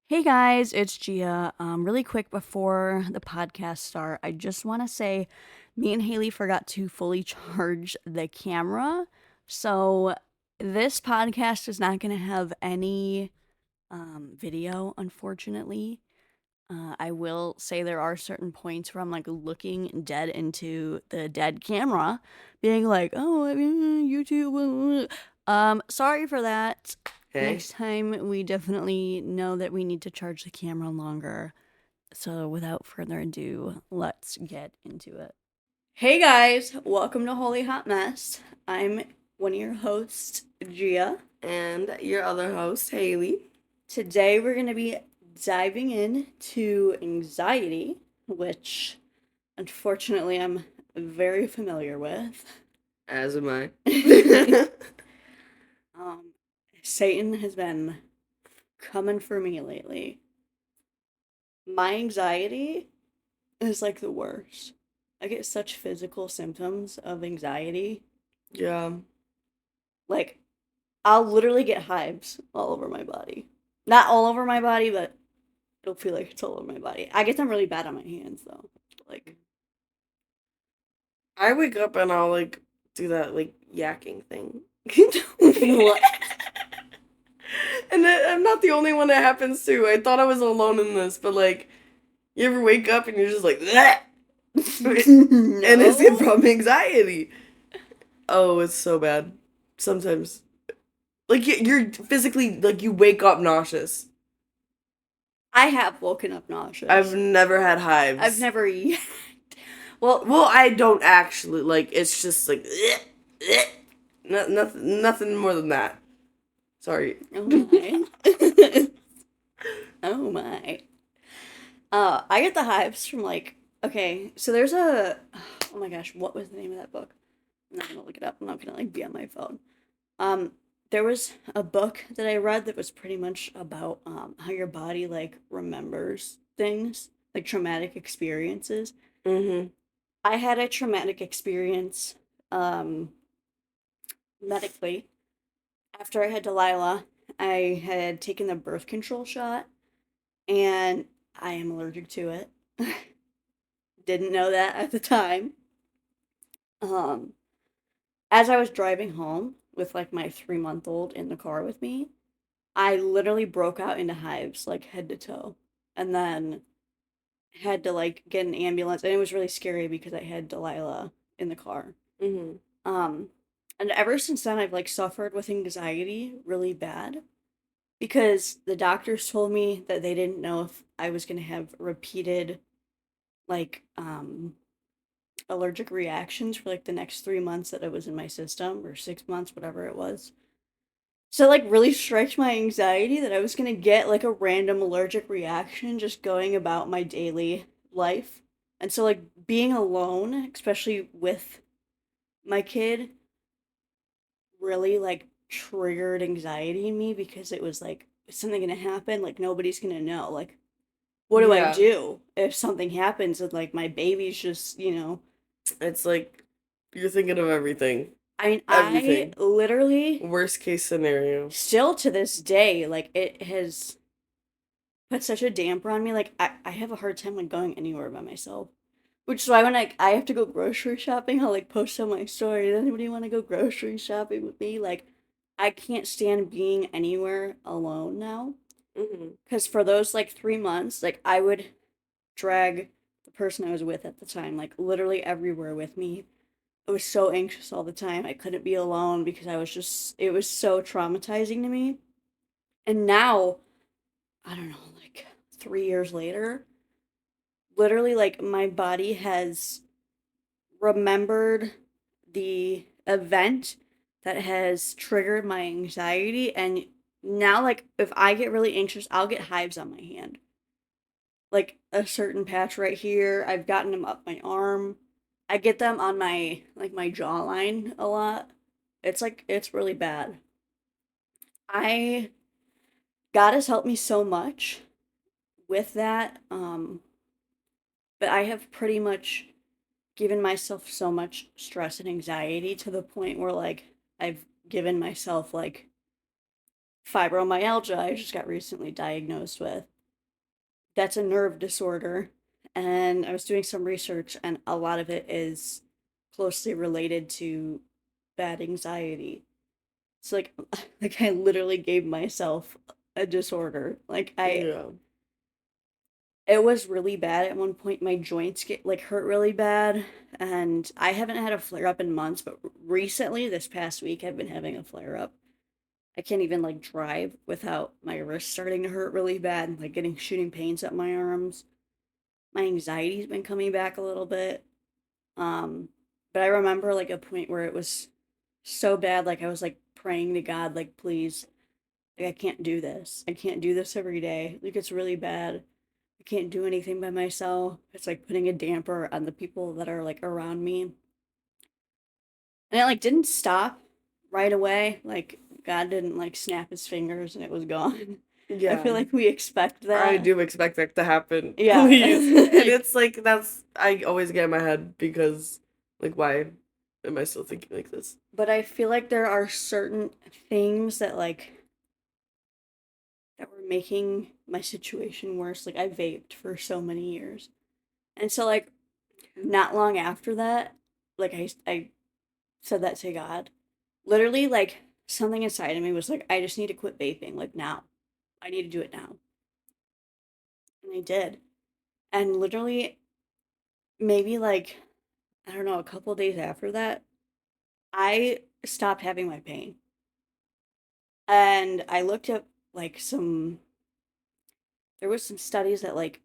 Hey guys, it's Gia. Really quick before the podcast start, I just want to say me and Haley forgot to fully charge the camera. So this podcast is not going to have any video, unfortunately. I will say there are certain points where I'm like looking dead into the dead camera, being like, "Oh, I mean, YouTube." Sorry for that. Okay. Next time, we definitely know that we need to charge the camera longer. So, without further ado, let's get into it. Hey guys, welcome to Holy Hot Mess. I'm one of your hosts, Gia. And your other host, Haley. Today, we're going to be diving into anxiety, which unfortunately I'm very familiar with. As am I. um, Satan has been coming for me lately. My anxiety is like the worst. I get such physical symptoms of anxiety. Yeah. Like, I'll literally get hives all over my body. Not all over my body, but it'll feel like it's all over my body. I get them really bad on my hands, though. Like, I wake up and I'll do that yakking thing. what? And I'm not the only one that happens to. I thought I was alone in this, but you ever wake up and you're just like that? And it's No. from anxiety. Oh, it's so bad. Sometimes. You're physically, you wake up nauseous. I have woken up nauseous. I've never had I've hives. never yet. Well, Well, I don't actually it's just nothing more than that. Sorry. oh my. Oh my. I get the hives from like, okay, so there's oh my gosh, what was the name of that book? I'm not gonna look it up. I'm not gonna like be on my phone. Um, there was a book that I read that was pretty much about how your body like remembers things, like traumatic experiences. Mm-hmm. I had a traumatic experience um medically after I had Delilah. I had taken the birth control shot and I am allergic to it. Didn't know that at the time. Um, as I was driving home with like my 3 month old in the car with me, I literally broke out into hives, like head to toe, and then had to like get an ambulance. And it was really scary because I had Delilah in the car. Mm-hmm. Um, and ever since then, I've like suffered with anxiety really bad because the doctors told me that they didn't know if I was going to have repeated like allergic reactions for like the next 3 months that it was in my system, or 6 months, whatever it was. So like really stretched my anxiety that I was gonna get like a random allergic reaction just going about my daily life. And so like being alone, especially with my kid, really like triggered anxiety in me because it was like, is something gonna happen? Like nobody's gonna know. Like, what do I Yeah. do if something happens and like my baby's just. It's like you're thinking of everything. I mean, I Everything. literally Worst case scenario. still to this day, like it has put such a damper on me. Like I have a hard time like going anywhere by myself. Which is why when I have to go grocery shopping, I'll like post on my story. Does anybody want to go grocery shopping with me? Like I can't stand being anywhere alone now. Mm-hmm. Because for those like 3 months, like I would drag the person I was with at the time, like literally everywhere with me. I was so anxious all the time. I couldn't be alone because it was so traumatizing to me. And now, I don't know, like 3 years later, literally, like, my body has remembered the event that has triggered my anxiety. And now, like, if I get really anxious, I'll get hives on my hand. Like, a certain patch right here. I've gotten them up my arm. I get them on my jawline a lot. It's like, it's really bad. I God has helped me so much with that. But I have pretty much given myself so much stress and anxiety to the point where like I've given myself like fibromyalgia I just got recently diagnosed with. that's a nerve disorder. And I was doing some research, and a lot of it is closely related to bad anxiety. So like I literally gave myself a disorder. Yeah. It was really bad at one point. My joints get like hurt really bad, and I haven't had a flare up in months, but recently, this past week, I've been having a flare up. I can't even like drive without my wrist starting to hurt really bad, like getting shooting pains up my arms. My anxiety's been coming back a little bit. Um, but I remember like a point where it was so bad, like I was like praying to God, like, please, like I can't do this. I can't do this every day. Like it's really bad. I can't do anything by myself. It's like putting a damper on the people that are like around me. And it like didn't stop right away. Like God didn't like snap his fingers and it was gone. I Yeah. feel like we expect I that. do expect that to happen. Yeah. Please. And it's like I always get in my head because like why am I still thinking like this? But I feel like there are certain things that were making my situation worse. Like I vaped for so many years. And so like not long after that, like I said that to God. Literally like something inside of me was like I just need to quit vaping like now. I need to do it now. And I did. And literally maybe like I don't know, a couple of days after that, I stopped having my pain. And I looked up like some there was some studies that like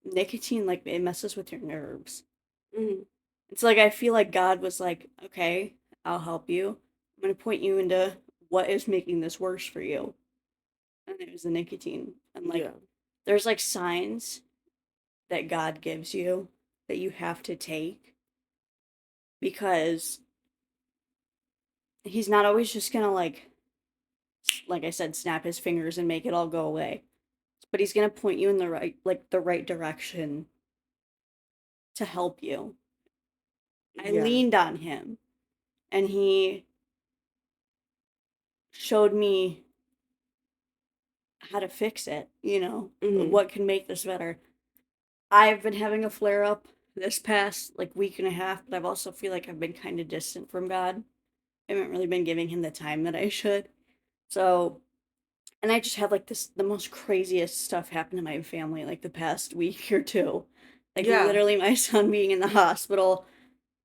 nicotine like it messes with your nerves. Mm-hmm. It's like I feel like God was like, "Okay, I'll help you. I'm going to point you into what is making this worse for you." And it was the nicotine. And like Yeah. there's like signs that God gives you that you have to take because he's not always just going to like I said snap his fingers and make it all go away. But he's going to point you in the right direction to help you. I Yeah. leaned on him and he showed me how to fix it, Mm-hmm. what can make this better. I've been having a flare up this past like week and a half, but I've also feel like I've been kind of distant from God. I haven't really been giving him the time that I should. So, and I just had like the most craziest stuff happen to my family like the past week or two. Like Yeah. literally my son being in the hospital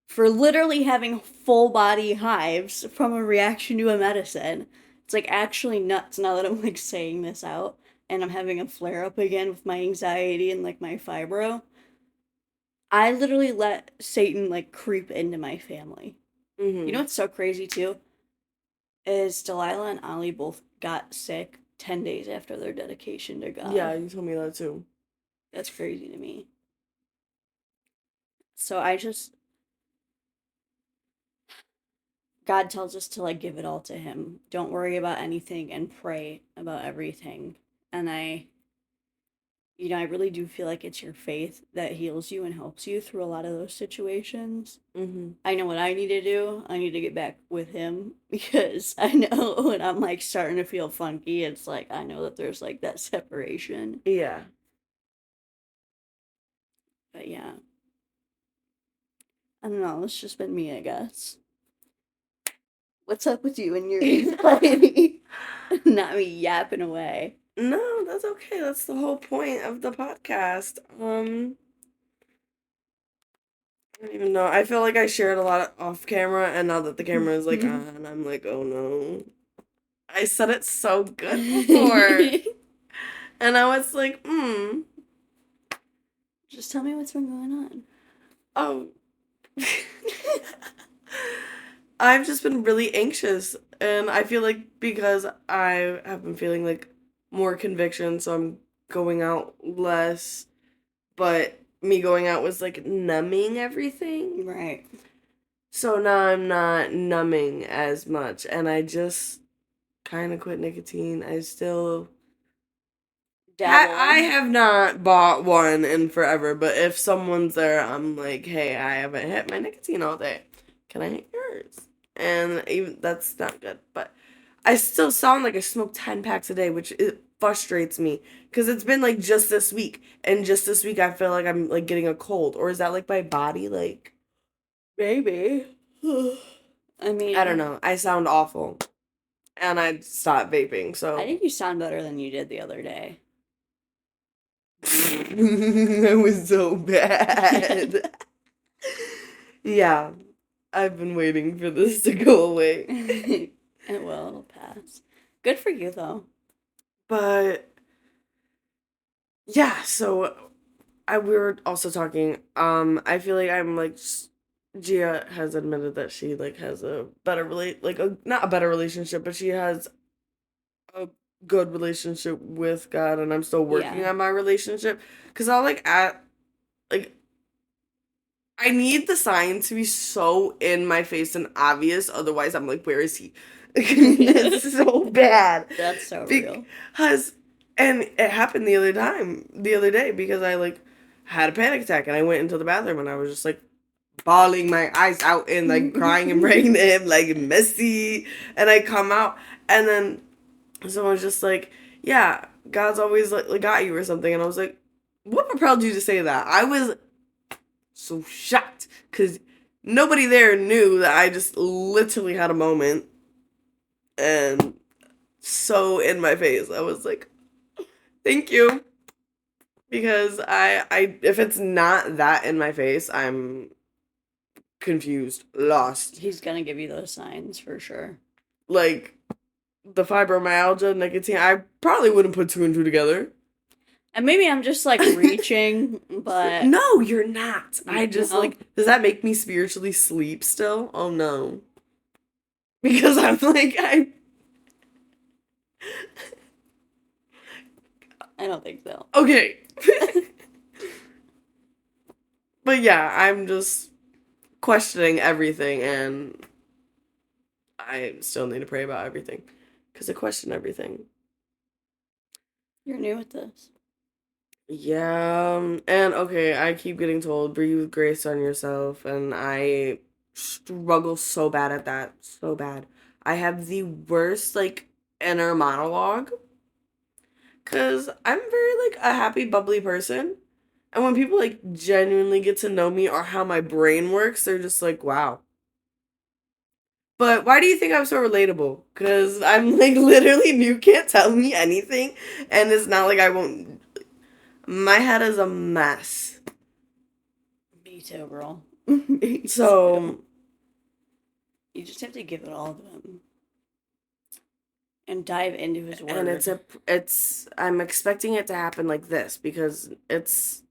for literally having full body hives from a reaction to a medicine. It's like actually nuts now that I'm like saying this out and I'm having a flare up again with my anxiety and like my fibro. I literally let Satan like creep into my family. You know Mm-hmm. what's so crazy too? Is Delilah and Ollie both got sick 10 days after their dedication to Yeah, God. you told me that too. That's crazy to me. So I just God tells us to like give it all to him. Don't worry about anything and pray about everything. And I really do feel like it's your faith that heals you and helps you through a lot of those situations. Mm-hmm. I know what I need to do. I need to get back with him because I know when I'm like starting to feel funky, it's like I know that there's like that separation. Yeah. But yeah, I don't know. It's just been me, I guess. What's up with you and your anxiety? Not me yapping away. No, that's okay. That's the whole point of the podcast. I don't even know. I feel like I shared a lot off camera, and now that the camera is like on, I'm like, oh no. I said it so good before. And I was like, Just tell me what's been going on. oh. I've just been really anxious, and I feel like because I have been feeling like more conviction, so I'm going out less, but me going out was like numbing everything. Right. So now I'm not numbing as much, and I just kind of quit nicotine. I still I Dabble. have not bought one in forever, but if someone's there, I'm like, hey, I haven't hit my nicotine all day. Can I hit yours? And even that's not good, but I still sound like I smoke 10 packs a day, which frustrates me because it's been like just this week, and just this week I feel like I'm like getting a cold, or is that like my body like Maybe. I I don't mean, know. I sound awful, and I stopped vaping, I so think you sound better than you did the other day. it was so bad. Yeah, I've been waiting for this to go away. It will, it'll pass. Good for you, though. But yeah, so we were also talking. I feel like I'm like Gia has admitted that she like has a better like a not a better relationship, but she has a good relationship with God, and I'm still working Yeah. on my relationship because I'll like at like I need the signs to be so in my face and obvious, otherwise I'm like, where is he? It's so bad. That's so real. Because and it happened the other day because I like had a panic attack and I went into the bathroom and I was just like bawling my eyes out and like crying and praying to him like messy, and I come out and then someone's just like, yeah, God's always like got you or something, and I was like, what propelled you to say that? I was so shocked because nobody there knew that I just literally had a moment, and so in my face I was like, thank you, because I if it's not that in my face, I'm confused, lost. He's gonna give you those signs for sure. Like the fibromyalgia, nicotine, I probably wouldn't put two and two together. And maybe I'm just like reaching, but No, you're not. I just no. like, does that make me spiritually sleep still? Oh no. Because I'm like, I don't think so. okay. But yeah, I'm just questioning everything, and I still need to pray about everything because I question everything. You're new at this. Yeah, and okay, I keep getting told breathe grace on yourself, and I struggle so bad at that, so bad. I have the worst like inner monologue because I'm very like a happy, bubbly person, and when people like genuinely get to know me or how my brain works, they're just like, wow. But why do you think I'm so relatable? Because I'm like literally, you can't tell me anything, and it's not like I won't. My head is a mess. Me too, girl. Me So, too. You just have to give it all to him and dive into his and word. I'm expecting it to happen like this because it's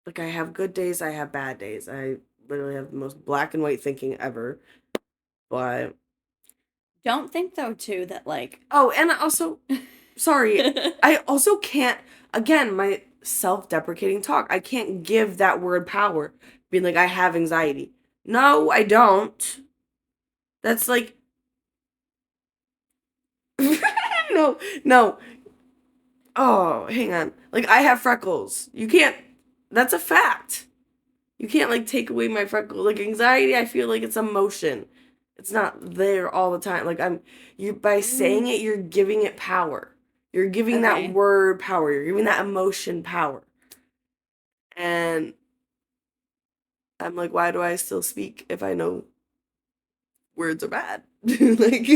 like I have good days, I have bad days. I literally have the most black and white thinking ever. But Don't think though too that like oh, and also, sorry, I also can't, again, my self-deprecating talk. I can't give that word power, being like I have anxiety. No, I don't. That's like no, no. Oh, hang on. Like I have freckles. You can't. That's a fact. You can't like take away my freckles. Like anxiety, I feel like it's emotion. It's not there all the time. Like you by saying it, you're giving it power. You're giving that okay. word power. You're giving that emotion power. And I'm like, why do I still speak if I know words are bad? Like,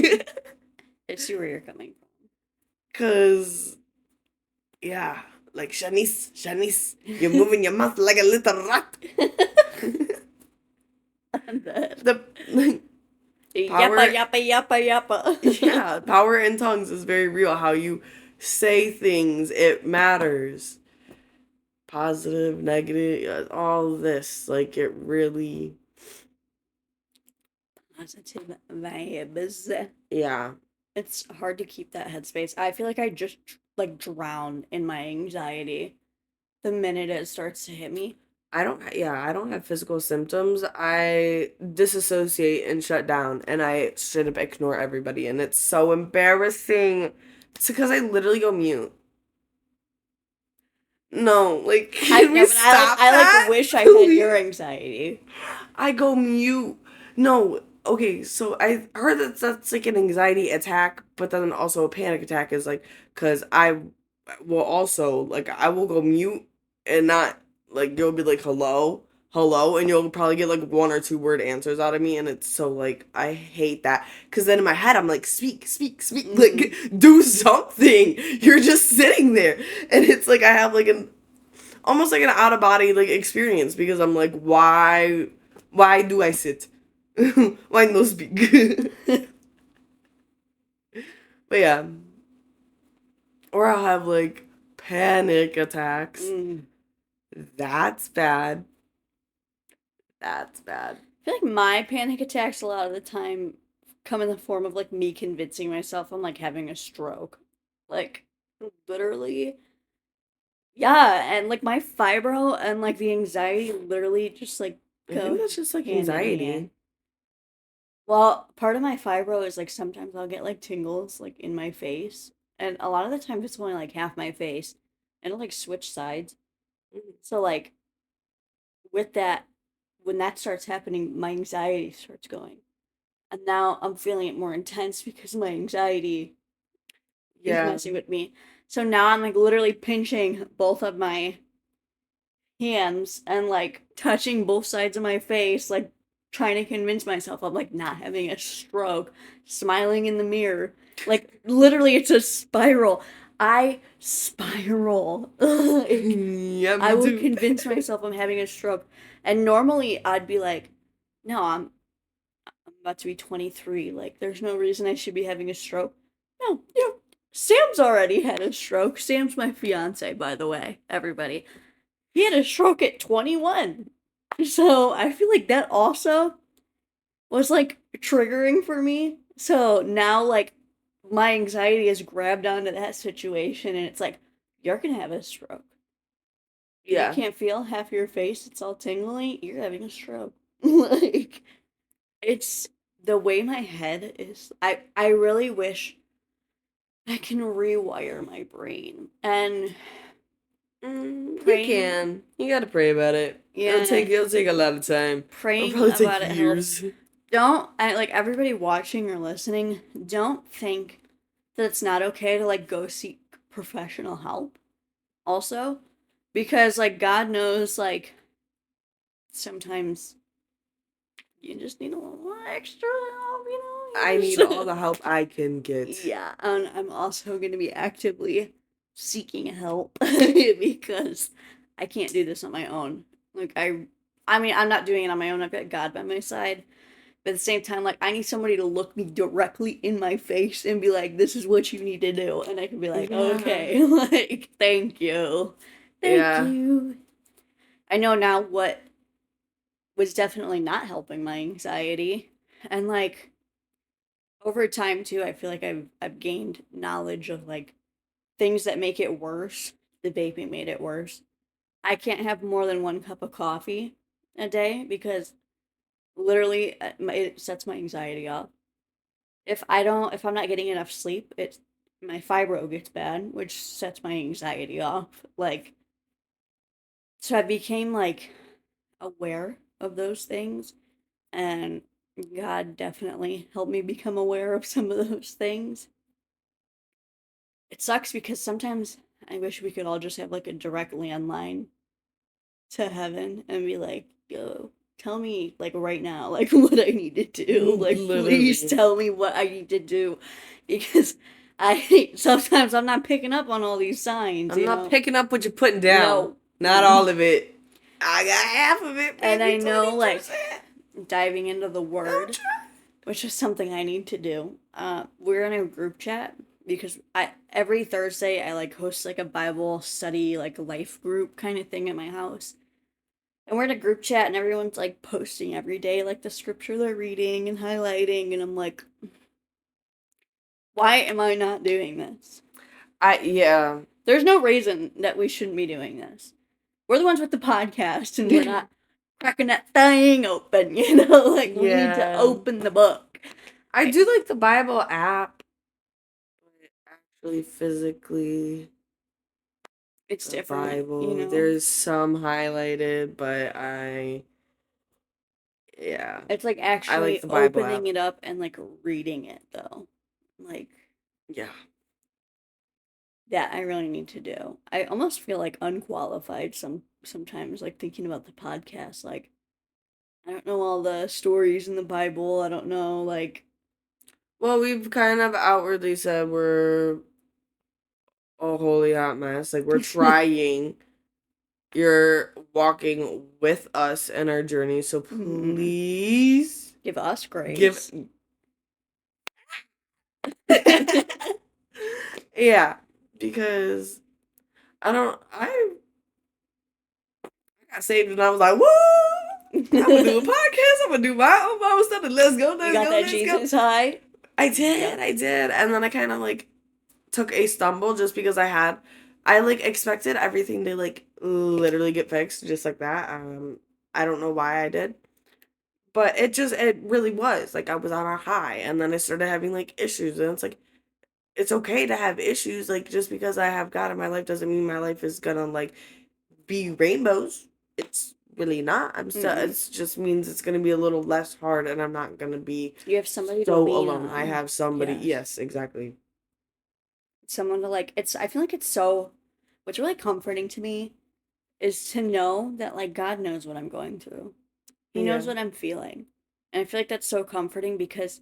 I see where you're coming cause yeah, like Shanice, you're moving your mouth like a little rat. from. The power, Yappa. yeah, power in tongues is very real. How you say things, it matters. Positive, negative, all of this, like it really, Positive vibes. yeah. It's hard to keep that headspace. I feel like I just like drown in my anxiety the minute it starts to hit me. I don't have physical symptoms. I disassociate and shut down, and I straight up ignore everybody, and it's so embarrassing. It's because I literally go mute. No, like, I can we know, but stop I like that? wish I had Please? your anxiety. I go mute. No, okay, so I heard that that's like an anxiety attack, but then also a panic attack is like, because I will also, like, I will go mute and not, like, you'll be like, hello, hello, and you'll probably get like 1 or 2 word answers out of me. And it's so, like, I hate that. Because then in my head, I'm like, speak, speak, speak, like, do something. You're just sitting there. And it's like, I have like almost like an out of body like experience because I'm like, why do I sit? Why no speak? But yeah, or I'll have like panic attacks. Mm. That's bad. That's bad. I feel like my panic attacks a lot of the time come in the form of like me convincing myself I'm like having a stroke. Like literally. Yeah, and like my fibro and like the anxiety literally just like I think go that's just like hand in hand. anxiety. Well, part of my fibro is like sometimes I'll get like tingles like in my face, and a lot of the time it's only like half my face, and it'll like switch sides. So like with that, when that starts happening, my anxiety starts going, and now I'm feeling it more intense because my anxiety is Yeah. messing with me. So now I'm like literally pinching both of my hands and like touching both sides of my face, like trying to convince myself I'm like not having a stroke, smiling in the mirror. Like literally it's a spiral. I spiral. Yeah, I me will too. convince myself I'm having a stroke. And normally I'd be like, no, I'm about to be 23. Like there's no reason I should be having a stroke. No, Sam's already had a stroke. Sam's my fiance, by the way, everybody. He had a stroke at 21. So I feel like that also was like triggering for me. So now, like, my anxiety has grabbed onto that situation and it's like, you're gonna have a stroke. You Yeah. can't feel half your face, it's all tingly, you're having a stroke. Like, it's the way my head is. I really wish I can rewire my brain. And You praying, can. You gotta pray about it. yeah, It'll take a lot of time. It'll praying probably take about it helps. years. Don't I like everybody watching or listening, don't think that it's not okay to like go seek professional help also because like God knows like sometimes you just need a little extra help, I you need all just the help I can get. yeah, and I'm also going to be actively seeking help because I can't do this on my own. Like I mean, I'm not doing it on my own. I've got God by my side. But at the same time, like I need somebody to look me directly in my face and be like, "This is what you need to do," and I can be like, Yeah. "Okay, like thank Yeah. you." I know now what was definitely not helping my anxiety, and like over time too, I feel like I've gained knowledge of like things that make it worse. The vaping made it worse. I can't have more than 1 cup of coffee a day because literally it sets my anxiety off. If I'm not getting enough sleep, it's my fibro gets bad, which sets my anxiety off. Like so I became like aware of those things and God definitely helped me become aware of some of those things. It sucks because sometimes I wish we could all just have like a direct landline to heaven and be like, yo, tell me like right now, like what I need to do. Like please Literally. tell me what I need to do. Because I sometimes I'm not picking up on all these signs, I'm you not know. picking up what you're putting down. No. Not all of it. I got half of it, And I maybe know like 20%. diving into the I'm word, trying. which is something I need to do. We're in a group chat because I every Thursday I like host like a Bible study like life group kind of thing at my house. And we're in a group chat and everyone's like posting every day like the scripture they're reading and highlighting and I'm like, why am I not doing this? Yeah. There's no reason that we shouldn't be doing this. We're the ones with the podcast and we're not cracking that thing open, like we need to Yeah. open the book. I do like the Bible app, but actually physically It's the different, Bible. There's some highlighted, but Yeah. It's like I like actually the Bible opening app. it up and like reading it though. Like Yeah. that I really need to do. I almost feel like unqualified sometimes like thinking about the podcast like I don't know all the stories in the Bible. I don't know like Well, we've kind of outwardly said we're a holy hot mess. Like, we're trying. You're walking with us in our journey, so Mhm. please Give us give. grace. Yeah, because I got saved and I was like, woo! I'm gonna do a You podcast. I'm gonna do my own Bible study. Let's go, let's got go, that let's go. Jesus high? Yep. I did. And then I kind of like took a stumble just because I like expected everything to like literally get fixed just like that. I don't know why I did. But it really was. Like I was on a high and then I started having like issues and it's like it's okay to have issues. Like just because I have God in my life doesn't mean my life is gonna like be rainbows. It's really not. I'm still Mm-mm. it's just means it's gonna be a little less hard and I'm not gonna be You have somebody to so lean alone. I on. have somebody. Yes. Yes, exactly. Someone to like it's I feel like it's so what's really comforting to me is to know that like God knows what I'm going through. He knows Yeah. what I'm feeling. And I feel like that's so comforting because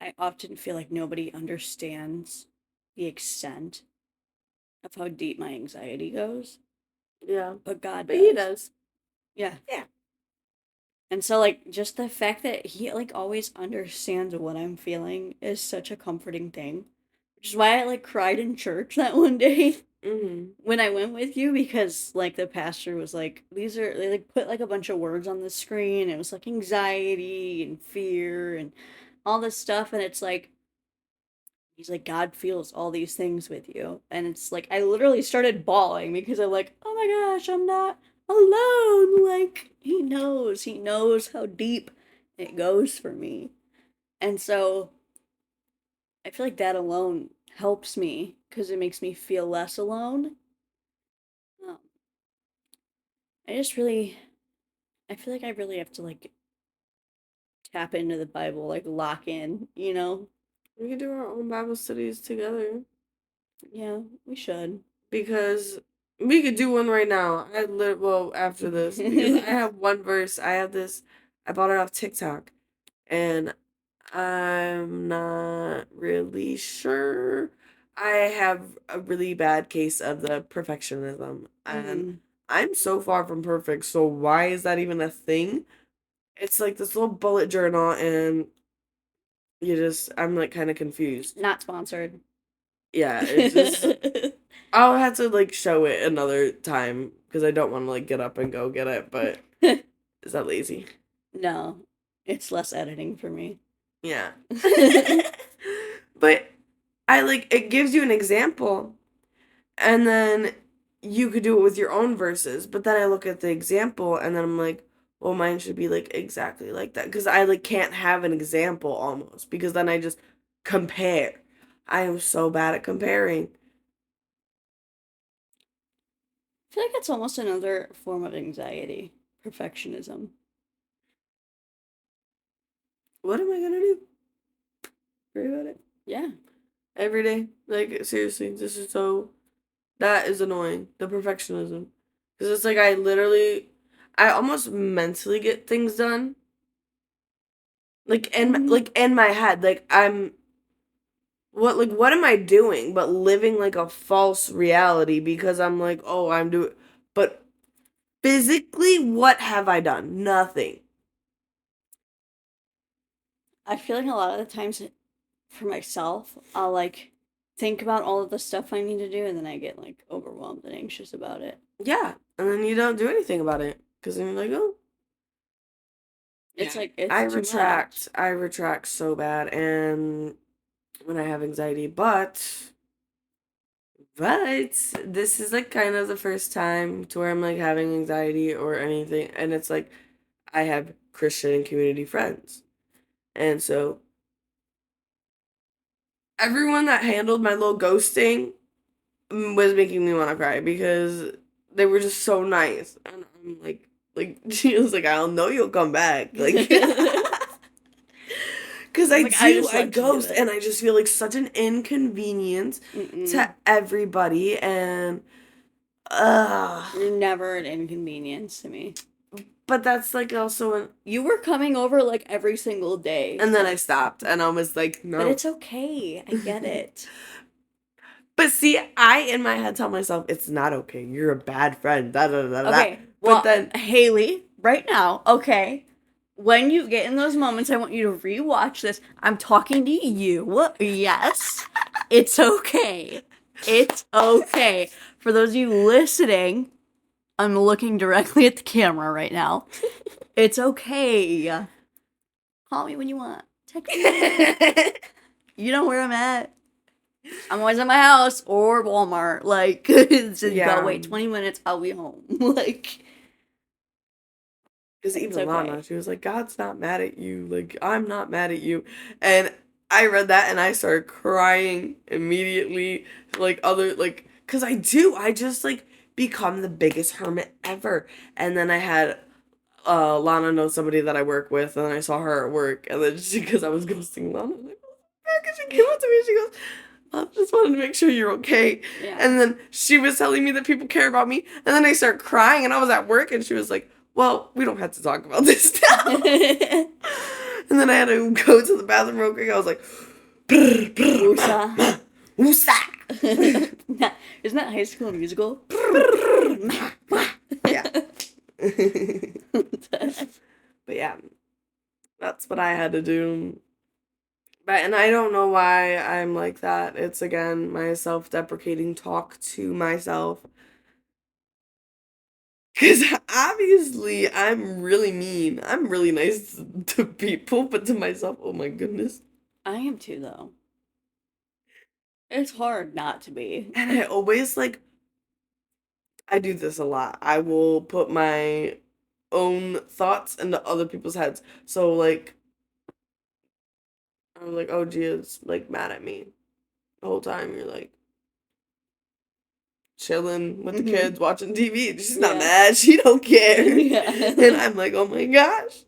I often feel like nobody understands the extent of how deep my anxiety goes, Yeah. but God But he does. does. Yeah. Yeah. And so like just the fact that he like always understands what I'm feeling is such a comforting thing. Which is why I like cried in church that one day Mhm. when I went with you because like the pastor was like these are they like put like a bunch of words on the screen. It was like anxiety and fear and all this stuff and it's like he's like God feels all these things with you and it's like I literally started bawling because I'm like oh my gosh I'm not alone like he knows how deep it goes for me and so I feel like that alone helps me because it makes me feel less alone. um, I just really I feel like I really have to like tap into the Bible like lock in. We can do our own Bible studies together Yeah, we should. because we could do one right now. Well after this because I have one verse. I have this. I bought it off TikTok, and I'm not really sure. I have a really bad case of the perfectionism, and Mm. I'm so far from perfect. So why is that even a thing? It's like this little bullet journal, and I'm like kind of confused. Not sponsored. Yeah, it's just I'll have to like show it another time because I don't want to like get up and go get it, but is that lazy? No, it's less editing for me. Yeah. But I like it gives you an example and then you could do it with your own verses, but then I look at the example and then I'm like, well, mine should be like exactly like that because I like can't have an example almost because then I just compare. I am so bad at comparing. I feel like it's almost another form of anxiety, perfectionism. What am I gonna do? Worry about it Yeah. every day. Like seriously, this is so that is annoying. The perfectionism. Because it's like I almost mentally get things done. Hmm. Like in my head. What am I doing but living like a false reality because I'm like, oh, I'm doing but physically what have I done? Nothing. I feel like a lot of the times for myself, I'll like think about all of the stuff I need to do and then I get like overwhelmed and anxious about it. Yeah. And then you don't do anything about it. Because then you're like, oh. It's Yeah. like it's too much. I retract so bad and when I have anxiety, but this is like kind of the first time to where I'm like having anxiety or anything, and it's like I have Christian and community friends, and so everyone that handled my little ghosting was making me want to cry because they were just so nice, and I'm like, Like, she was like, I don't know you'll come back. Like, because I'm I like, I do, just I like to do ghost, it. and I just feel like such an inconvenience to Mm-mm. everybody, and, You're never an inconvenience to me. but that's like also an, You were coming over like every single day. and then I Like, stopped, and I was like, but no. it's okay. I get it. But see, I in my head tell myself it's not okay. You're a bad friend. Da da da da. Okay, But well, then, Haley, right now, okay. When you get in those moments, I want you to rewatch this. I'm talking to you. Yes. It's okay. It's okay. For those of you listening, I'm looking directly at the camera right now. It's okay. Call me when you want. Text me. You know where I'm at. I'm always at my house or Walmart. Like, so you gotta yeah, wait 20 minutes, I'll be home. Like, because it's even Lana, okay. she was like, God's not mad at you. Like, I'm not mad at you. And I read that and I started crying immediately. Like, other, like, because I do. I just, like, become the biggest hermit ever. And then I had Lana know somebody that I work with, and I saw her at work. And then she, because I was going to sing Lana, I'm like, because she came up to me and she goes, I just wanted to make sure you're okay. Yeah. And then she was telling me that people care about me. And then I started crying, and I was at work, and she was like, well, we don't have to talk about this now. And then I had to go to the bathroom real quick. I was like, Woosah. Woosah. Isn't that High School Musical? Yeah. But yeah, that's what I had to do. But, and I don't know why I'm like that. It's again my self-deprecating talk to myself. Because obviously I'm really mean. I'm really nice to people, but to myself, oh my goodness. I am too, though. It's hard not to be. And I always like, I do this a lot. I will put my own thoughts into other people's heads. So like, I'm like, oh, Gia's like mad at me the whole time. You're like chilling with the Hmm. kids, watching TV. She's not Yeah. mad. She don't care. And Yeah. I'm like, oh my gosh.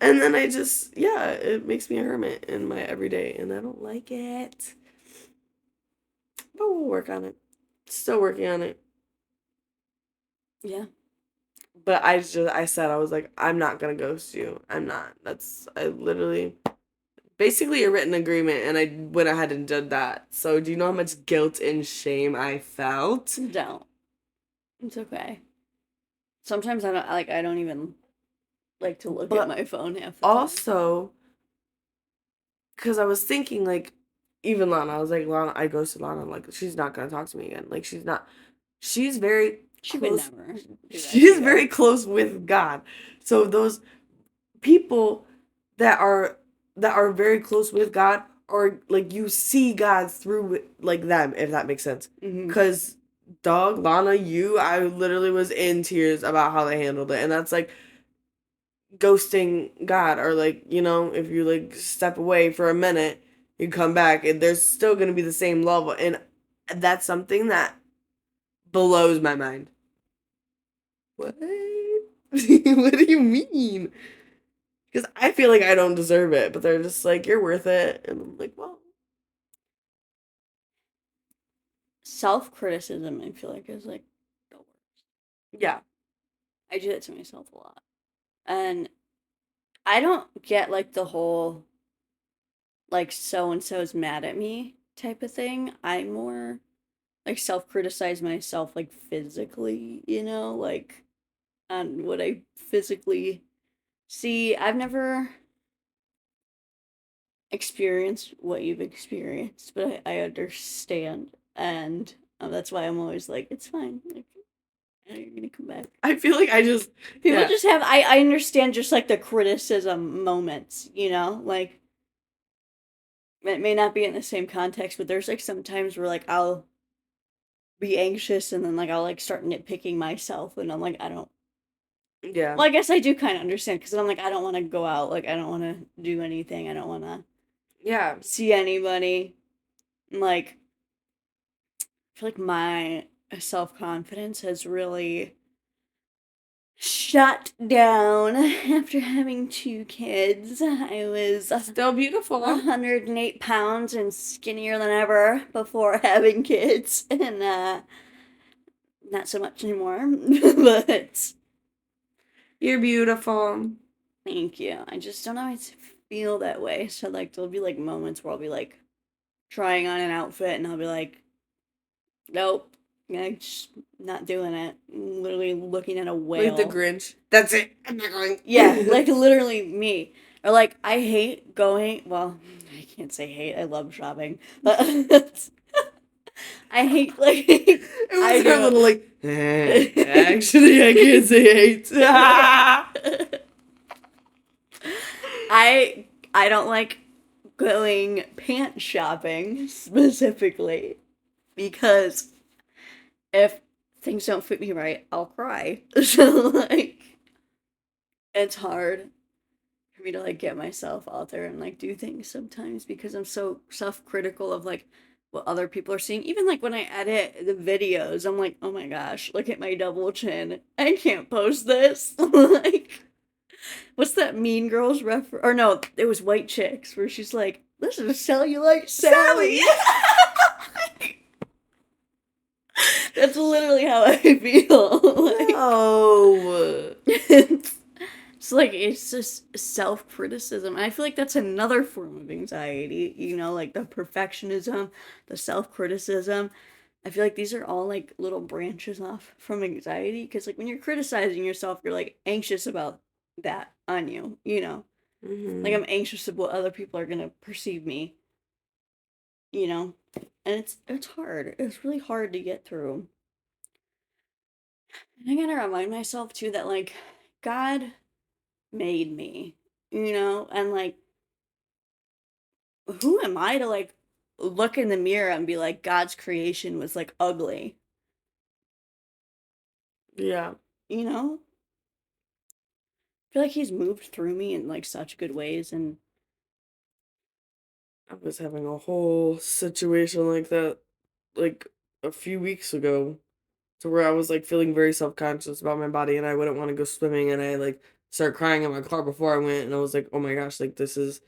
And then I just, yeah, it makes me a hermit in my everyday, and I don't like it. But we'll work on it. Still working on it. Yeah. But I said, I was like, I'm not gonna ghost you. I'm not. I literally, basically a written agreement, and I went ahead and did that. So do you know how much guilt and shame I felt? Don't. It's okay. Sometimes I don't even like to look at But my phone half the time. also, because I was thinking, like, even Lana, I was like, Lana, I ghosted Lana, like, she's not gonna talk to me again. Like, she's very She would close, never do that to she's you. very close with God. So those people that are very close with God, or like you see God through like them, if that makes sense. Hmm. Cause dog, Lana, I literally was in tears about how they handled it. And that's like ghosting God, or like, if you like step away for a minute, you come back and there's still gonna be the same level. And that's something that blows my mind. What? What do you mean? Because I feel like I don't deserve it, but they're just like, you're worth it. And I'm like, well, Self-criticism, I feel like, is like the worst. yeah. I do that to myself a lot. And I don't get like the whole like so and so's mad at me type of thing. I more like self-criticize myself like physically, like on what I physically see. I've never experienced what you've experienced, but I understand, and that's why I'm always like, it's fine. Like, you're gonna come back. I feel like I just, People yeah. just have. I understand just like the criticism moments, like it may not be in the same context, but there's like sometimes where like I'll be anxious and then like I'll like start nitpicking myself, and I'm like, I don't. Yeah. Well, I guess I do kind of understand because I'm like, I don't want to go out, like I don't want to do anything, I don't want to Yeah. see anybody. Like, I feel like my self confidence has really shut down after having 2 kids. I was Still beautiful. 108 pounds and skinnier than ever before having kids, and not so much anymore. But You're beautiful. thank you. I just don't always feel that way. So like there'll be like moments where I'll be like trying on an outfit and I'll be like, nope, I'm just not doing it. I'm literally looking at a Like the whale. Grinch. That's it. I'm not going. Yeah, like literally me. Or like I hate going. Well, I can't say hate. I love shopping, but I hate like It I was her do. little like. Actually, I can't say hate. I don't like going pant shopping specifically because if things don't fit me right, I'll cry. So like it's hard for me to like get myself out there and like do things sometimes because I'm so self-critical of like what other people are seeing. Even like when I edit the videos, I'm like, oh my gosh, look at my double chin. I can't post this. Like, what's that Mean Girls refer? Or no, it was White Chicks where she's like, "This is Cellulite Sally." Sally. That's literally how I feel. Like, No. it's like it's just self-criticism. And I feel like that's another form of anxiety, like the perfectionism, the self-criticism. I feel like these are all like little branches off from anxiety because like when you're criticizing yourself, you're like anxious about that on you. Like Mm-hmm. I'm anxious of what other people are gonna perceive me, you know? And it's hard. It's really hard to get through. And I gotta remind myself too that like God made me, and like who am I to like look in the mirror and be like God's creation was like ugly, Yeah. you know? I feel like he's moved through me in like such good ways and I was having a whole situation like that, like a few weeks ago, to where I was like feeling very self conscious about my body, and I wouldn't want to go swimming, and I like started crying in my car before I went, and I was like, oh my gosh, like this is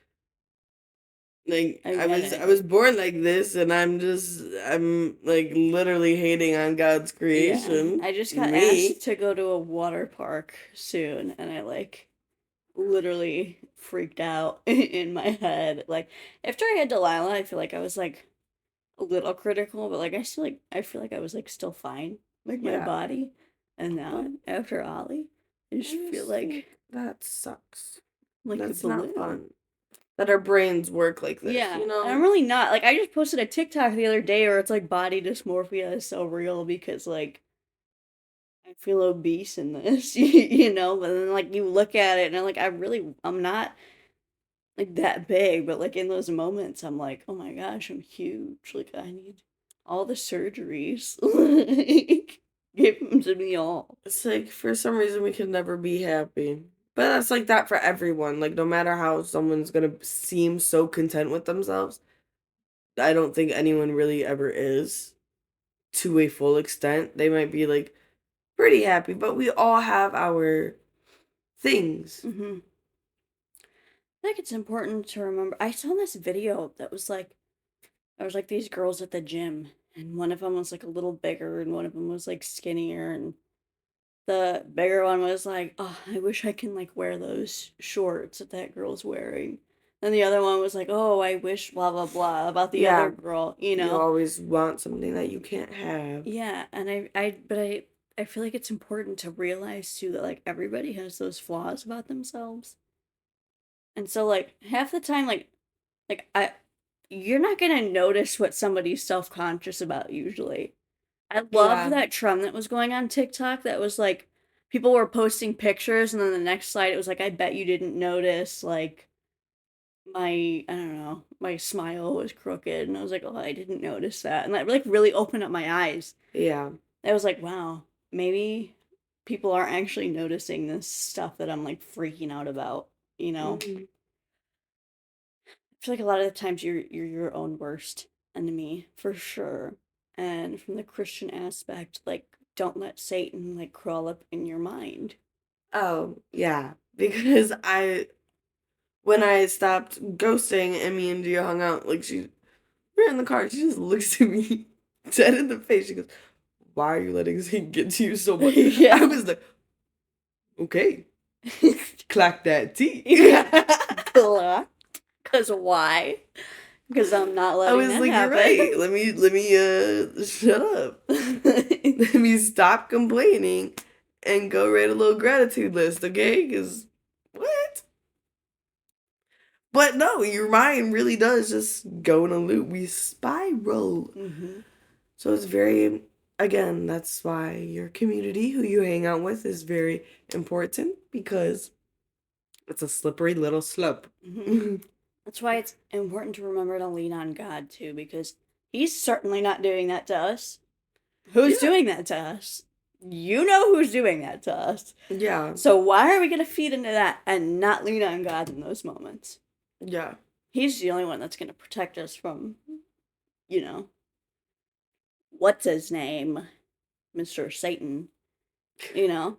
like I I get was I it. was born like this, and I'm like literally hating on God's Yeah. creation, I just got me. asked to go to a water park soon and I like literally freaked out in my head. Like after I had Delilah, I feel like I was like a little critical, but like I feel like I was like still fine, like my Yeah, body. And but now after Ollie, I just I feel just like think that sucks. a That's not balloon. fun. That our brains work like this, Yeah, you and I'm know? really not. Like I just posted a TikTok the other day where it's like body dysmorphia is so real because like I feel obese in this, but then like you look at it and like I'm not like that big, but like in those moments I'm like, oh my gosh, I'm huge. Like I need all the surgeries. Like give them to me all. It's like for some reason we can never be happy. But that's like that for everyone. Like no matter how someone's gonna seem so content with themselves, I don't think anyone really ever is to a full extent. They might be like pretty happy, but we all have our things. I think it's important to remember. I saw this video that was like there was like these girls at the gym and one of them was like a little bigger and one of them was like skinnier and the bigger one was like, "Oh, I wish I can like wear those shorts that that girl's wearing." And the other one was like, "Oh, I wish blah blah blah about the other Yeah, girl," you always want something that you can't have. Yeah, and I feel like it's important to realize too that like everybody has those flaws about themselves. And so like half the time like I you're not going to notice what somebody's self-conscious about usually. I love Yeah. that trend that was going on TikTok that was like people were posting pictures and then the next slide it was like I bet you didn't notice like I don't know, my smile was crooked and I was like, "Oh, I didn't notice that." And that like really opened up my eyes. Yeah. I was like, "Wow, maybe people aren't actually noticing this stuff that I'm like freaking out about, you know?" Hmm. I feel like a lot of the times you're your own worst enemy for sure. And from the Christian aspect, like don't let Satan like crawl up in your mind. Oh, yeah. Because when I stopped ghosting and me and Gia hung out, like we're in the car, she just looks at me dead in the face. She goes, "Why are you letting Zane get to you so much?" I Yeah. was like, "Okay, clack that tea." Yeah. Cause why? Because I'm not I letting was that like, "You're happen. right. Let me shut up. Let me stop complaining and go write a little gratitude list, okay? Because what?" But no, your mind really does just go in a loop. We spiral. Hmm. So it's very, again, that's why your community, who you hang out with, is very important because it's a slippery little slope. Hmm. That's why it's important to remember to lean on God too, because He's certainly not doing that to us. Who's Yeah, doing that to us? You know who's doing that to us. yeah, So why are we going to feed into that and not lean on God in those moments? yeah. He's the only one that's going to protect us from, you know, what's his name? Mr. Satan. You know,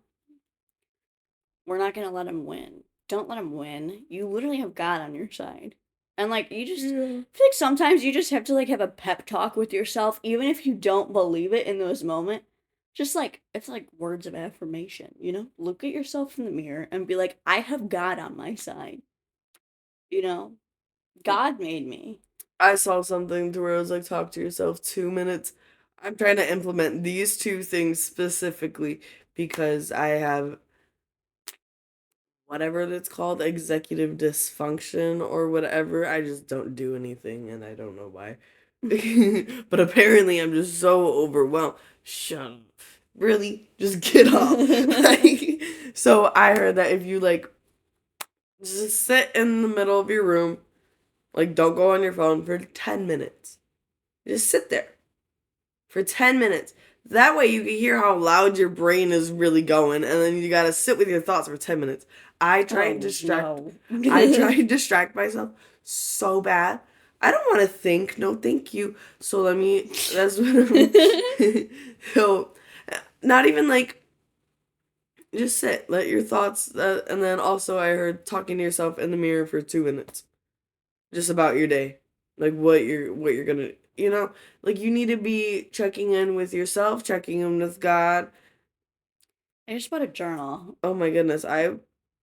we're not going to let him win. Don't let him win. You literally have God on your side. And like you just I Yeah. feel like sometimes you just have to like have a pep talk with yourself even if you don't believe it in those moments. Just like it's like words of affirmation, you know? Look at yourself in the mirror and be like, I have God on my side. You know? God made me. I saw something to where it was like, talk to yourself 2 minutes. I'm trying to implement these two things specifically because I have whatever it's called, executive dysfunction or whatever. I just don't do anything and I don't know why. But apparently I'm just so overwhelmed. Shut up. Really? Just get up. Like, so I heard that if you like just sit in the middle of your room, like don't go on your phone for 10 minutes. Just sit there for 10 minutes. That way you can hear how loud your brain is really going, and then you gotta sit with your thoughts for 10 minutes. I try and Oh distract no. I try and distract myself so bad. I don't want to think, no thank you. So that's what so not even like just sit, let your thoughts and then also I heard talking to yourself in the mirror for 2 minutes. Just about your day, like what you're gonna, like you need to be checking in with yourself, checking in with God. I just bought a journal. Oh my goodness, I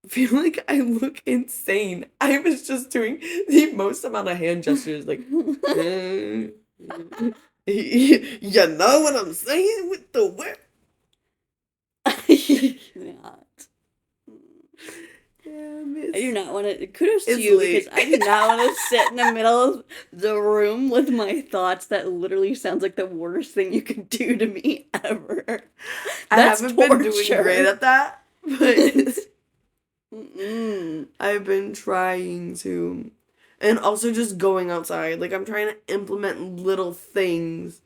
feel like I look insane. I was just doing the most amount of hand gestures, like you know what I'm saying with the word. Yeah. Yeah, I do miss. not want to. Kudos to It's you because late. I do not want to sit in the middle of the room with my thoughts. That literally sounds like the worst thing you could do to me ever. I That's haven't been doing great torture. at that, but Mm-mm. I've been trying to. And also just going outside. Like I'm trying to implement little things.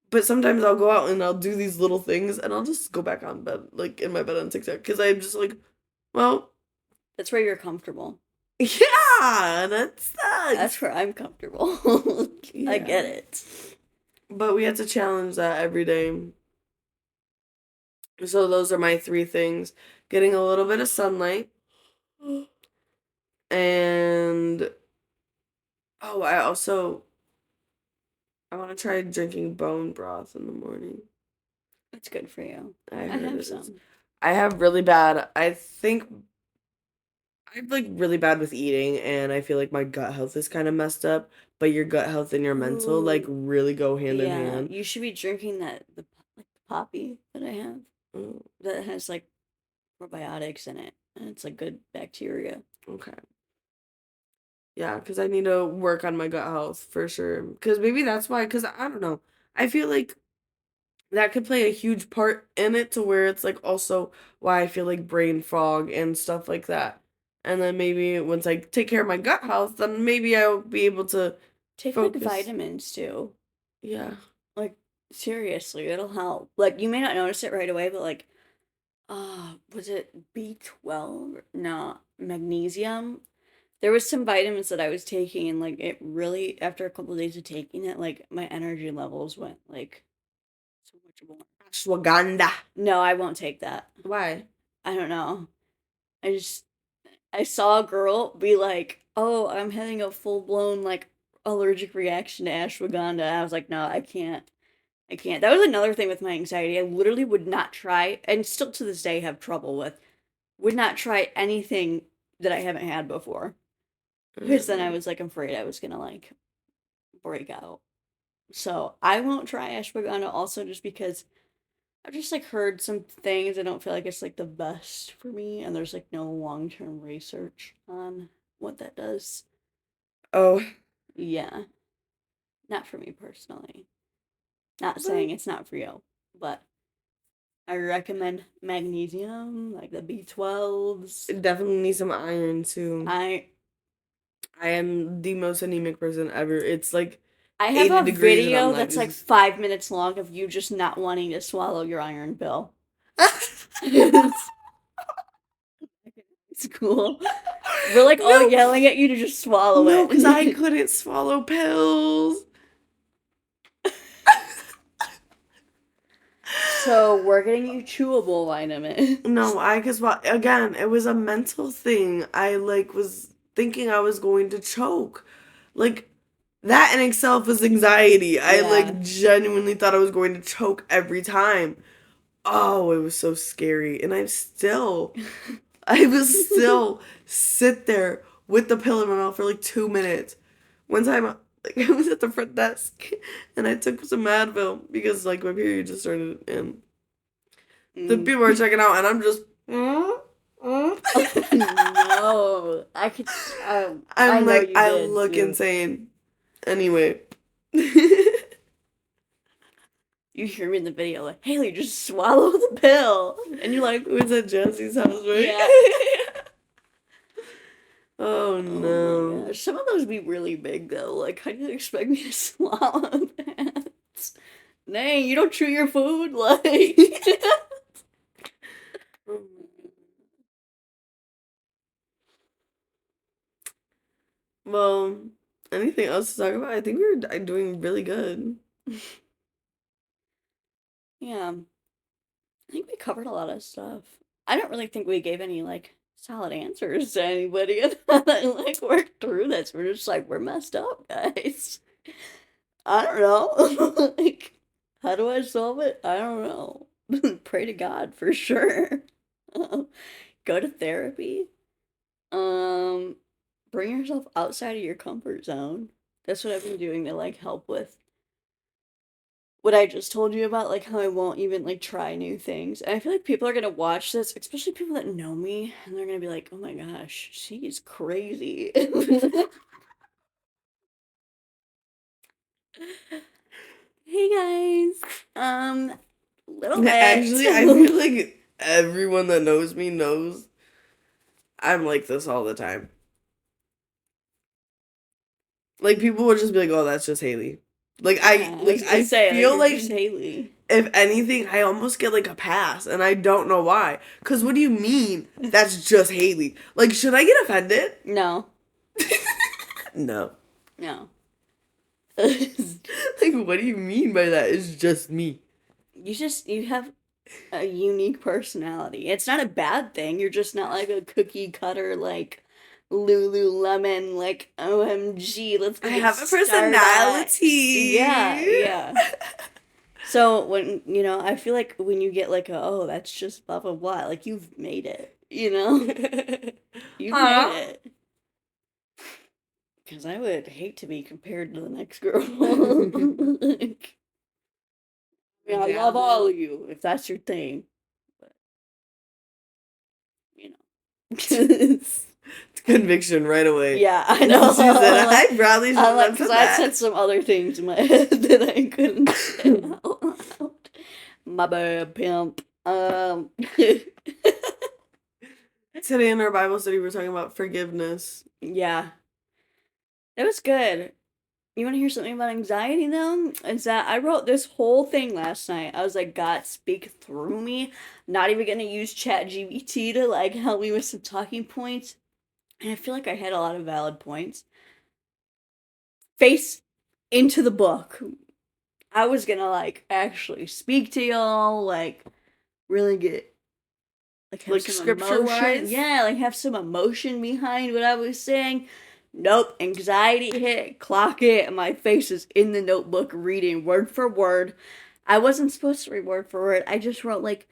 But sometimes I'll go out and I'll do these little things and I'll just go back on bed, like in my bed on TikTok. Because I'm just like, well, That's where you're comfortable. yeah, that That's sucks. where I'm comfortable. I Yeah. get it. But we have to challenge that every day. So those are my three things. Getting a little bit of sunlight. And oh, I want to try drinking bone broth in the morning. It's good for you. I I heard have it is. some. I have really bad. I think I'm like really bad with eating, and I feel like my gut health is kind of messed up. But your gut health and your mental like Ooh. really go hand in Yeah, hand. you should be drinking like the poppy that I have Mm, that has like probiotics in it, and it's like good bacteria. okay, yeah, because I need to work on my gut health for sure. Because maybe that's why. Because I don't know. I feel like that could play a huge part in it to where it's like also why I feel like brain fog and stuff like that. And then maybe once I take care of my gut health, then maybe I'll be able to Take like focus. vitamins too. Yeah. Like seriously, it'll help. Like you may not notice it right away, but like was it B12? No, magnesium. There was some vitamins that I was taking and like it really after a couple of days of taking it, like my energy levels went like so much more. Ashwagandha. No, I won't take that. Why? I don't know. I just I saw a girl be like, "Oh, I'm having a full blown like allergic reaction to ashwagandha." I was like, "No, I can't. I can't." That was another thing with my anxiety. I literally would not try, and still to this day have trouble with, would not try anything that I haven't had before. Because then I Mm. was like afraid I was gonna like break out. So I won't try ashwagandha also just because I've just like heard some things. I don't feel like it's like the best for me, and there's like no long term research on what that does. Oh, Yeah, not for me personally. Not well, saying it's not for you, but I recommend magnesium, like the B12s. definitely need some iron too. I I am the most anemic person ever. It's like I have 80 a degrees and I'm video like, that's this like is 5 minutes long of you just not wanting to swallow your iron pill. It's cool. We're like all no, yelling at you to just swallow no, because I it. couldn't swallow pills. So we're getting you chewable vitamins. No, because well, again, it was a mental thing. I like was thinking I was going to choke. Like that in itself was anxiety. I Yeah. like genuinely thought I was going to choke every time. Oh, it was so scary. And I was still sit there with the pill in my mouth for like 2 minutes. One time, like I was at the front desk and I took some Advil because like my period just started and the Mm. people are checking out and I'm just mm, mm. Oh no. I I'm know like you I did look too. insane. Anyway. It You hear me in the video like, Haley, just swallow the pill. And you're like, was at Jesse's house, right? yeah. Oh Oh my no. gosh. Some of those be really big though. Like, how do you expect me to swallow that? Dang, you don't chew your food? Like Well, anything else to talk about? I think we were doing really good. Yeah. I think we covered a lot of stuff. I don't really think we gave any like solid answers to anybody that like worked through this. We're just like, we're messed up, guys. I don't know. Like, how do I solve it? I don't know. Pray to God for sure. Go to therapy. Um, bring yourself outside of your comfort zone. That's what I've been doing to like help with what I just told you about, like how I won't even like try new things. And I feel like people are gonna watch this, especially people that know me, and they're gonna be like, "Oh my gosh, she's crazy." Hey guys, little Actually, I bit. feel like everyone that knows me knows I'm like this all the time. Like people would just be like, "Oh, that's just Haley." Yeah, I was gonna I say like feel you're just like Haley. if anything, I almost get like a pass, and I don't know why. Cause what do you mean? That's just Haley. Like, should I get offended? No, No. no. Like, what do you mean by that? It's just me. You have a unique personality. It's not a bad thing. You're just not like a cookie cutter like Lululemon like OMG, let's I go get have a Starbucks. Yeah, personality. yeah. So when I feel like when you get like a oh that's just blah blah blah, like you've made it, you've made Huh? it. Because I would hate to be compared to the next girl. Like, I mean, I love all of you if that's your thing, but you know. Conviction right away. Yeah, I She know. said, I'm like, I probably shouldn't have because said I said that. some other things in my head that I couldn't say out loud. My bad, pimp. Today in our Bible study, we're talking about forgiveness. Yeah, it was good. You want to hear something about anxiety though? Is that I wrote this whole thing last night. I was like, God, speak through me. Not even gonna use ChatGPT to like help me with some talking points. And I feel like I had a lot of valid points. Face into the book. I was gonna like actually speak to y'all, like really get like have Like some scripture emotion. wise? Yeah, like have some emotion behind what I was saying. Nope, anxiety hit, clock it, and my face is in the notebook reading word for word. I wasn't supposed to read word for word. I just wrote like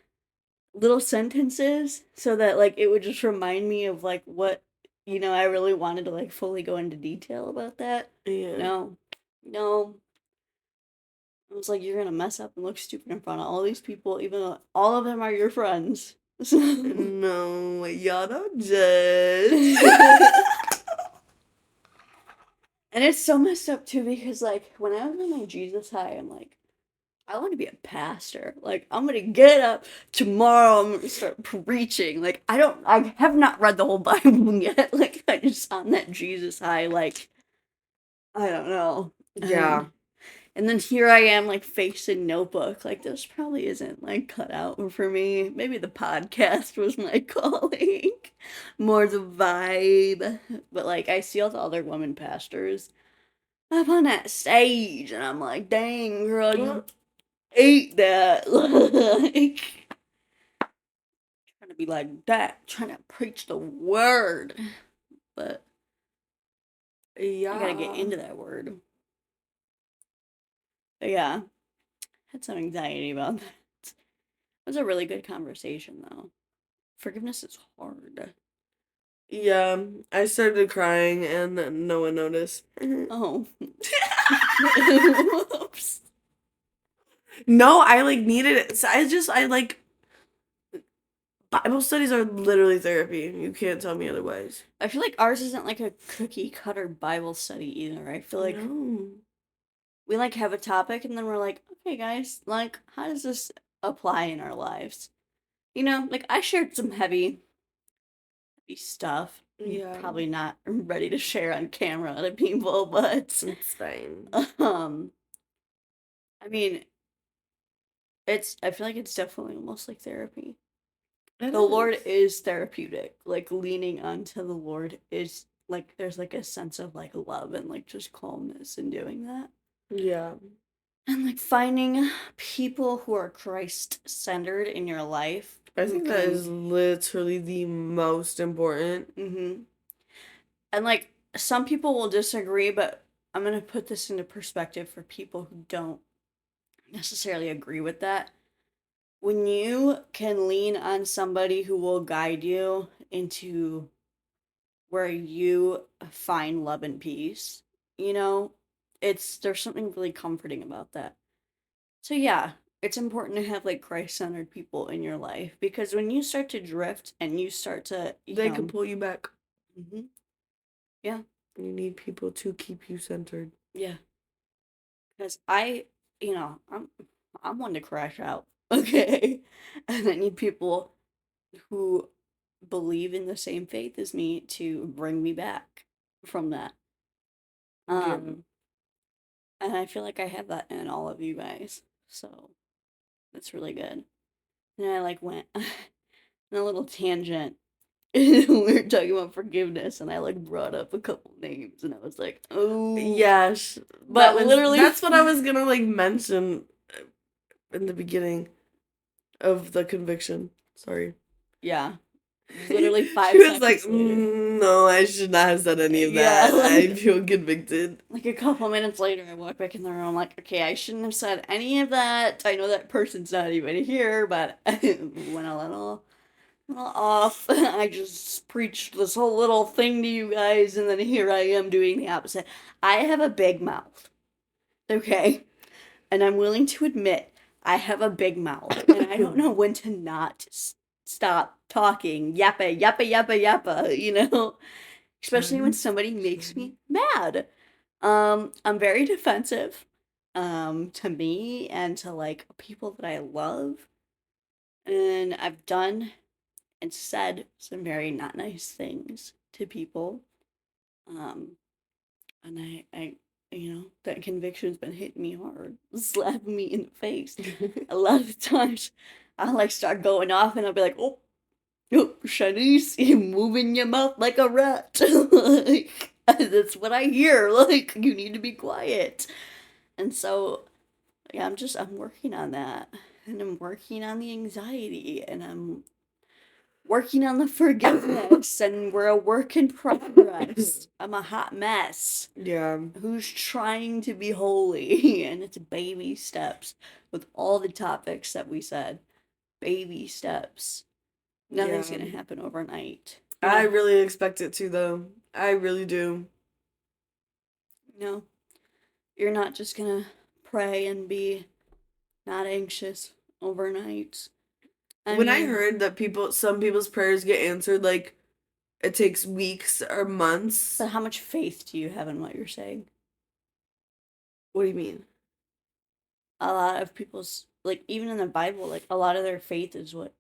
little sentences so that like it would just remind me of like what I really wanted to like fully go into detail about that. Yeah. No. No. I was like, you're gonna mess up and look stupid in front of all these people, even though all of them are your friends. No, y'all don't judge. And it's so messed up too because like when I was on my Jesus high, I'm like, I want to be a pastor. Like I'm gonna get up tomorrow. I'm gonna start preaching. Like I have not read the whole Bible yet. Like I just on that Jesus high. Like I don't know. Yeah. And then here I am, like facing notebook. Like this probably isn't like cut out for me. Maybe the podcast was my calling, more the vibe. But like I see all the other women pastors up on that stage, and I'm like, dang girl, you ate that. Like trying to be like that, trying to preach the word, but I gotta get Yeah. into that word. But yeah, had some anxiety about that. It was a really good conversation though. Forgiveness is hard. Yeah. I started crying and then no one noticed. Oh. Whoops. No, I like needed it. So I like Bible studies are literally therapy. You can't tell me otherwise. I feel like ours isn't like a cookie cutter Bible study either. I feel like No. we like have a topic and then we're like, okay guys, like how does this apply in our lives? Like I shared some heavy stuff. Yeah. Probably not ready to share on camera to people, but It's fine. um I mean, I feel like it's definitely almost like therapy. It The Lord is. is therapeutic. Like leaning onto the Lord is like there's like a sense of like love and like just calmness in doing that. Yeah. And like finding people who are Christ centered in your life I who think that is can literally the most important. and like some people will disagree, but I'm gonna put this into perspective for people who don't necessarily agree with that. When you can lean on somebody who will guide you into where you find love and peace, you know, there's something really comforting about that. So yeah, it's important to have like Christ-centered people in your life because when you start to drift and you start to, They can pull you back. mhm, yeah, You need people to keep you centered. yeah, because I'm one to crash out, okay, and I need people who believe in the same faith as me to bring me back from that. Yeah. Um, and I feel like I have that in all of you guys, so that's really good. And I like went on a little tangent. We were talking about forgiveness, and I like brought up a couple names, and I was like, "Oh, Yes. but literally, That's what I was gonna like mention in the beginning of the conviction. Sorry. yeah, literally She five was like, seconds later, no, I should not have said any of yeah, that. I feel convicted. like a couple minutes later, I walk back in the room. I'm like, okay, I shouldn't have said any of that. I know that person's not even here, but I went a little off. I just preached this whole little thing to you guys, and then here I am doing the opposite. I have a big mouth, okay? And I'm willing to admit I have a big mouth, and I don't know when to not stop talking. Yappa, yappa, yappa, yappa, Especially when somebody makes me mad. I'm very defensive, to me and to like people that I love. And I've done and said some very not nice things to people. Um, and that conviction's been hitting me hard, slapping me in the face. A lot of times, I like start going off, and I'll be like, "Oh, oh, Shanice, you moving your mouth like a rat." Like that's what I hear. Like you need to be quiet. And so, yeah, I'm working on that, and I'm working on the anxiety, and I'm working on the forgiveness, and we're a work in progress. I'm a hot mess Yeah. who's trying to be holy, and it's baby steps with all the topics that we said. Baby steps. Nothing's Yeah. gonna happen overnight. I really expect it to, though. I really do. No, you're not just gonna pray and be not anxious overnight. When I heard that some people's prayers get answered, like, it takes weeks or months. But how much faith do you have in what you're saying? What do you mean? A lot of people's, like, even in the Bible, like, a lot of their faith is what,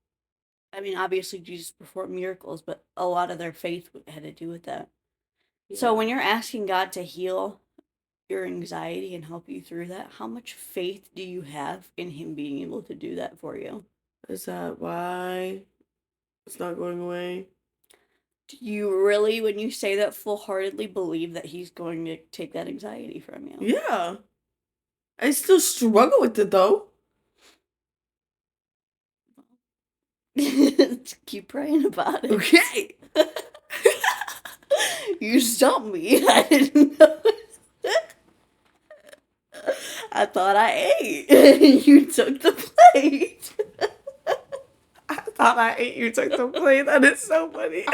I mean, obviously Jesus performed miracles, but a lot of their faith had to do with that. Yeah. So when you're asking God to heal your anxiety and help you through that, how much faith do you have in Him being able to do that for you? Is that why it's not going away? Do you really, when you say that, full-heartedly believe that He's going to take that anxiety from you? Yeah. I still struggle with it, though. Keep praying about it. Okay. You stumped me. I didn't know. I thought I ate. You took the plate. I thought I ate. You took the plate. That is so funny.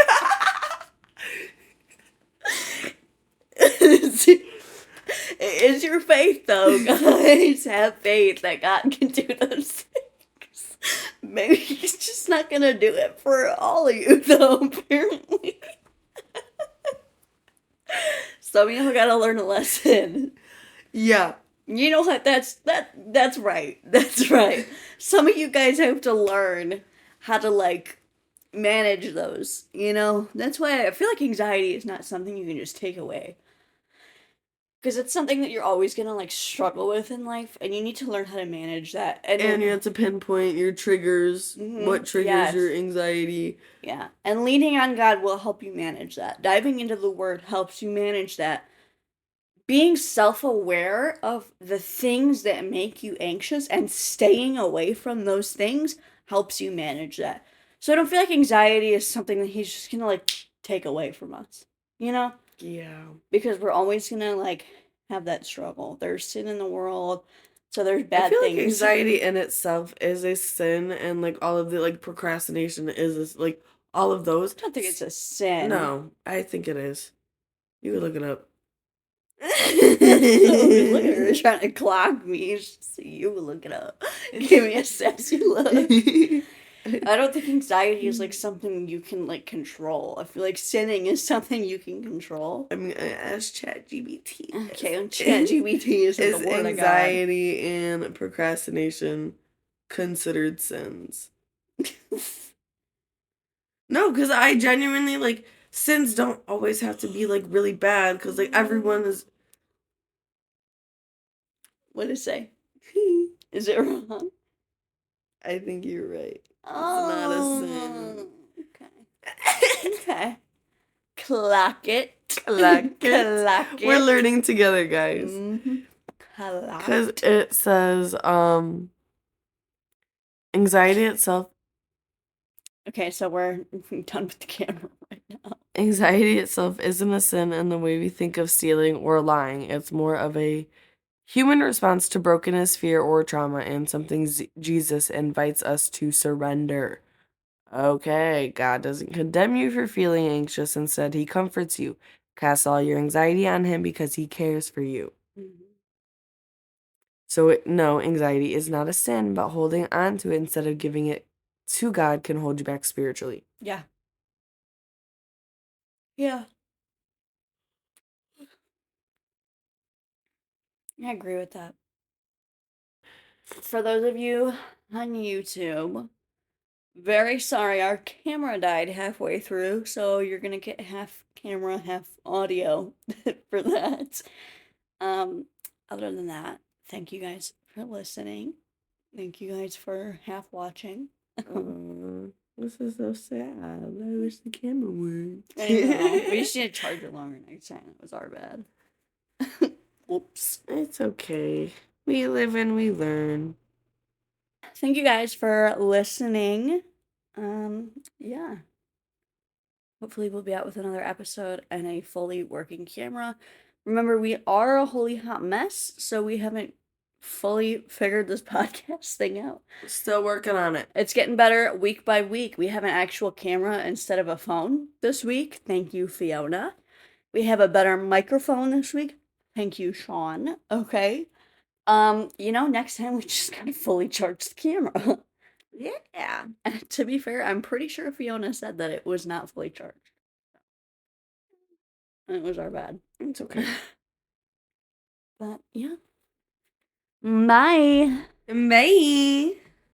It's your faith, though, guys. Have faith that God can do those things. Maybe He's just not gonna do it for all of you, though. Apparently, some of y'all gotta learn a lesson. Yeah. You know what? That's right. That's right. Some of you guys have to learn how to, like, manage those. You know, that's why I feel like anxiety is not something you can just take away. Because it's something that you're always gonna, like, struggle with in life, and you need to learn how to manage that. And you have to pinpoint your triggers, what triggers your anxiety. Yeah, and leaning on God will help you manage that. Diving into the Word helps you manage that. Being self-aware of the things that make you anxious and staying away from those things helps you manage that. So I don't feel like anxiety is something that He's just gonna, like, take away from us. You know? Yeah. Because we're always gonna, like, have that struggle. There's sin in the world, so there's bad I feel things. like anxiety in itself is a sin, and, like, all of the, like, procrastination is, like, all of those. I don't think it's a sin. No, I think it is. You can look it up. Look at her trying to clock me. So you look it up. Give me a sassy look. I don't think anxiety is, like, something you can, like, control. I feel like sinning is something you can control. I mean, ask ChatGPT. Okay, ChatGPT is the word anxiety and procrastination considered sins? No, because I genuinely, like, sins don't always have to be, like, really bad, because, like, everyone is... What did it say? Is it wrong? I think you're right. Oh, it's not a sin. Okay. Okay. Clock it. Clock it. Clock it. We're learning together, guys. Mm-hmm. Because it says, anxiety itself... Okay, so we're done with the camera right now. Anxiety itself isn't a sin in the way we think of stealing or lying. It's more of a human response to brokenness, fear, or trauma, and something Jesus invites us to surrender. Okay, God doesn't condemn you for feeling anxious. Instead, He comforts you. Cast all your anxiety on Him because He cares for you. Mm-hmm. So, no, anxiety is not a sin, but holding on to it instead of giving it to God can hold you back spiritually. Yeah. Yeah. I agree with that. For those of you on YouTube, very sorry, our camera died halfway through, so you're gonna get half camera, half audio for that. Other than that, thank you guys for listening. Thank you guys for half watching. This is so sad. I wish the camera worked. I know. We just need to charge it longer next time. It was our bad. Whoops. It's okay. We live and we learn. Thank you guys for listening. Yeah. Hopefully we'll be out with another episode and a fully working camera. Remember, we are a holy hot mess, so we haven't fully figured this podcast thing out. Still working on it. It's getting better week by week. We have an actual camera instead of a phone this week. Thank you, Fiona. We have a better microphone this week. Thank you, Sean. Okay. Next time we just gotta fully charge the camera. Yeah. And to be fair, I'm pretty sure Fiona said that it was not fully charged. It was our bad. It's okay. But yeah. Bye. Bye.